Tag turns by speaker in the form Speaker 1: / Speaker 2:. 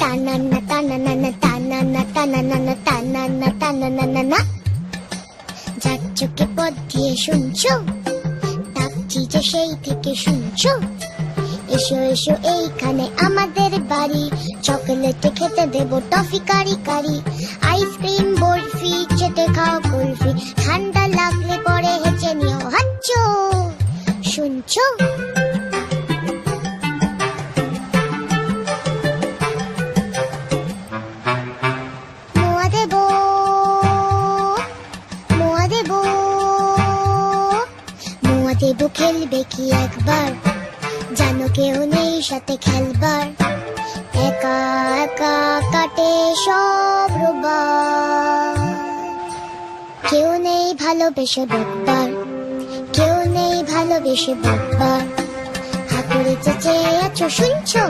Speaker 1: টানানা টানানা টানানা টানানা টানানা টানানা। যার চোখে পথ দিয়ে শুনছো, ডাকছি যে সেই থেকে শুনছো। এসো এসো এইখানে আমাদের বাড়ি, চকলেটে খেতে দেবো টফি কারি কারি। আইসক্রিম বরফি চেটে খাও কুলফি, ঠান্ডা লাগলে পরে হেঁচে নিও হাঁচো। শুনছো? মোয়া দেবো, মোয়া দেবো, মোয়া দেবো। খেলবে কি একবার? জানো কেউ নেই সাথে খেলবার, একা একা কাটে সব রোববার। কেউ নেই ভালোবেসে বকবার, কেউ নেই ভালোবেসে বকবার। হাতুড়ে চেঁচে আছো শুনছো?